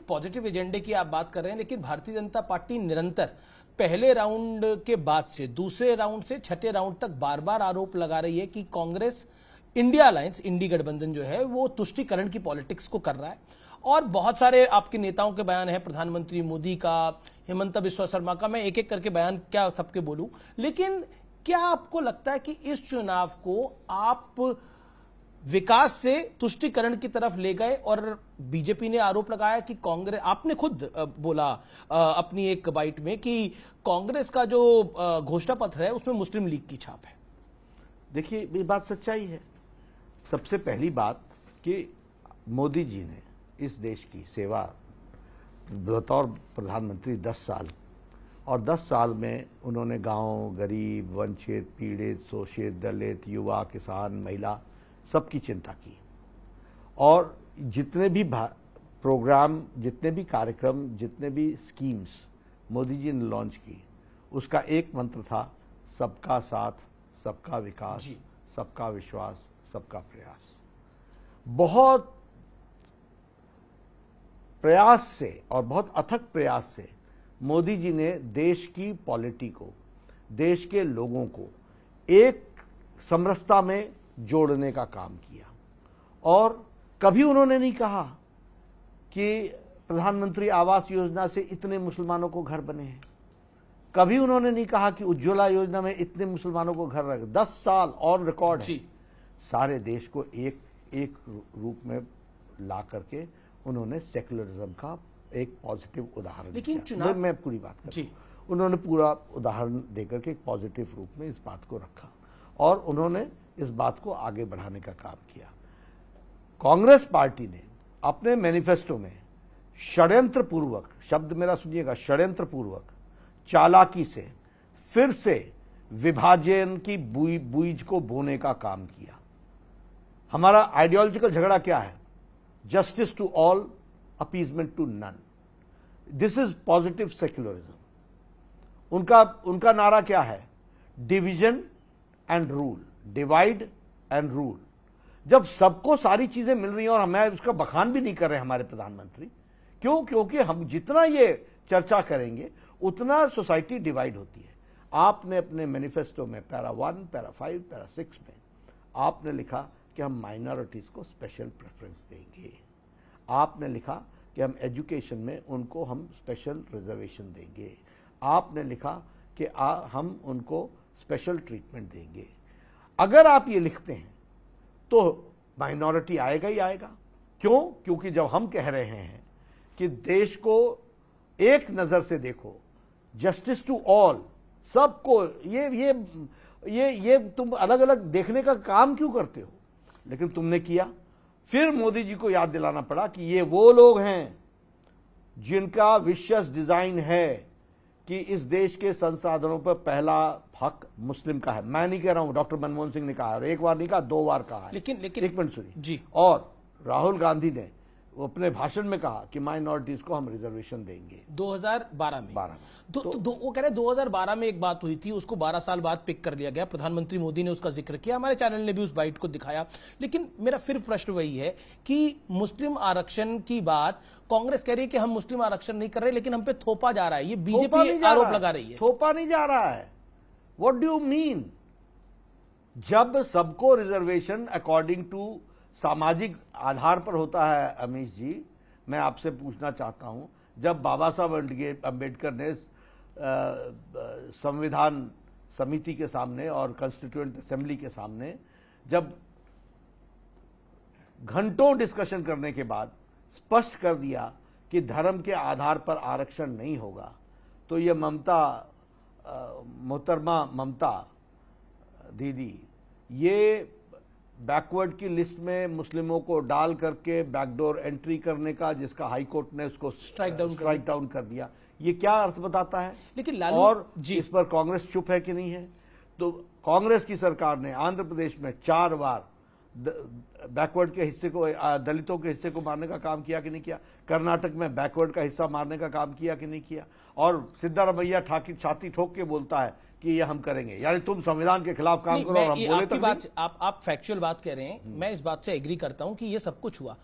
Positive एजेंडे की आप बात कर रहे हैं, लेकिन भारतीय जनता पार्टी निरंतर पहले राउंड के बाद से दूसरे राउंड से छठे राउंड तक बार बार आरोप लगा रही है कि कांग्रेस इंडिया अलायंस, इंडी गठबंधन जो है वो तुष्टीकरण की पॉलिटिक्स को कर रहा है। और बहुत सारे आपके नेताओं के बयान है, प्रधानमंत्री मोदी का, हेमंत बिस्वा शर्मा का, मैं एक एक करके बयान क्या सबके बोलूं। लेकिन क्या आपको लगता है कि इस चुनाव को आप विकास से तुष्टीकरण की तरफ ले गए? और बीजेपी ने आरोप लगाया कि कांग्रेस, आपने खुद बोला अपनी एक बाइट में कि कांग्रेस का जो घोषणा पत्र है उसमें मुस्लिम लीग की छाप है। देखिए, ये बात सच्चाई है। सबसे पहली बात कि मोदी जी ने इस देश की सेवा बतौर प्रधानमंत्री 10 साल, और 10 साल में उन्होंने गांव, गरीब, वंचित, पीड़ित, शोषित, दलित, युवा, किसान, महिला सबकी चिंता की। और जितने भी प्रोग्राम, जितने भी कार्यक्रम, जितने भी स्कीम्स मोदी जी ने लॉन्च की, उसका एक मंत्र था, सबका साथ, सबका विकास, सबका विश्वास, सबका प्रयास। बहुत प्रयास से और बहुत अथक प्रयास से मोदी जी ने देश की पॉलिटी को, देश के लोगों को एक समरसता में जोड़ने का काम किया। और कभी उन्होंने नहीं कहा कि प्रधानमंत्री आवास योजना से इतने मुसलमानों को घर बने हैं। कभी उन्होंने नहीं कहा कि उज्ज्वला योजना में इतने मुसलमानों को घर रखे। 10 साल और रिकॉर्ड है। सारे देश को एक एक रूप में ला करके उन्होंने सेक्युलरिज्म का एक पॉजिटिव उदाहरण दिया। मैं पूरी बात कर, उन्होंने पूरा उदाहरण देकर के एक पॉजिटिव रूप में इस बात को रखा और उन्होंने इस बात को आगे बढ़ाने का काम किया। कांग्रेस पार्टी ने अपने मैनिफेस्टो में षड्यंत्र पूर्वक, शब्द मेरा सुनिएगा, षड्यंत्र पूर्वक, चालाकी से फिर से विभाजन की बीज को बोने का काम किया। हमारा आइडियोलॉजिकल झगड़ा क्या है? Justice to all, appeasement to none. This is positive secularism. उनका नारा क्या है? Division and rule, divide and rule. जब सबको सारी चीजें मिल रही हैं, और मैं उसका बखान भी नहीं कर रहे हमारे प्रधानमंत्री, क्यों? क्योंकि हम जितना ये चर्चा करेंगे उतना सोसाइटी डिवाइड होती है। आपने अपने मैनिफेस्टो में पैरा 1, पैरा 5, पैरा 6 में आपने लिखा कि हम माइनॉरिटीज को स्पेशल प्रेफरेंस देंगे। आपने लिखा कि हम एजुकेशन में उनको हम स्पेशल रिजर्वेशन देंगे। आपने लिखा कि हम उनको स्पेशल ट्रीटमेंट देंगे। अगर आप ये लिखते हैं तो माइनॉरिटी आएगा ही आएगा। क्यों? क्योंकि जब हम कह रहे हैं कि देश को एक नजर से देखो, जस्टिस टू ऑल, सबको, ये तुम अलग अलग देखने का काम क्यों करते हो? लेकिन तुमने किया। फिर मोदी जी को याद दिलाना पड़ा कि ये वो लोग हैं जिनका विशेष डिजाइन है कि इस देश के संसाधनों पर पहला हक मुस्लिम का है। मैं नहीं कह रहा हूं, डॉक्टर मनमोहन सिंह ने कहा, एक बार नहीं कहा, 2 बार कहा है। लेकिन एक मिनट सुनिए जी। और राहुल गांधी ने अपने भाषण में कहा कि माइनॉरिटीज को हम रिजर्वेशन देंगे 2012 में। तो वो कह रहे 2012 में एक बात हुई थी, उसको 12 साल बाद पिक कर लिया गया। प्रधानमंत्री मोदी ने उसका जिक्र किया, हमारे चैनल ने भी उस बाइट को दिखाया। लेकिन मेरा फिर प्रश्न वही है कि मुस्लिम आरक्षण की बात कांग्रेस कह रही है कि हम मुस्लिम आरक्षण नहीं कर रहे, लेकिन हम पे थोपा जा रहा है। ये बीजेपी आरोप लगा रही है। थोपा नहीं जा रहा है। What do you mean? जब सबको रिजर्वेशन अकॉर्डिंग टू सामाजिक आधार पर होता है, अमीश जी, मैं आपसे पूछना चाहता हूं, जब बाबा साहब अंबेडकर ने संविधान समिति के सामने और कॉन्स्टिट्यूएंट असेंबली के सामने जब घंटों डिस्कशन करने के बाद स्पष्ट कर दिया कि धर्म के आधार पर आरक्षण नहीं होगा, तो ये मोहतरमा ममता दीदी ये बैकवर्ड की लिस्ट में मुस्लिमों को डाल करके बैकडोर एंट्री करने का, जिसका हाई कोर्ट ने उसको स्ट्राइक डाउन कर दिया, ये क्या अर्थ बताता है? लेकिन और इस पर कांग्रेस चुप है कि नहीं है? तो कांग्रेस की सरकार ने आंध्र प्रदेश में 4 बार बैकवर्ड के हिस्से को, दलितों के हिस्से को मारने का काम किया कि नहीं किया? कर्नाटक में बैकवर्ड का हिस्सा मारने का काम किया कि नहीं किया? और सिद्धारमैया छाती ठोक के बोलता है कि ये हम करेंगे। यानी तुम संविधान के खिलाफ काम करो और हम बोले तो बात, आप फैक्चुअल बात कह रहे हैं, मैं इस बात से एग्री करता हूं कि ये सब कुछ हुआ।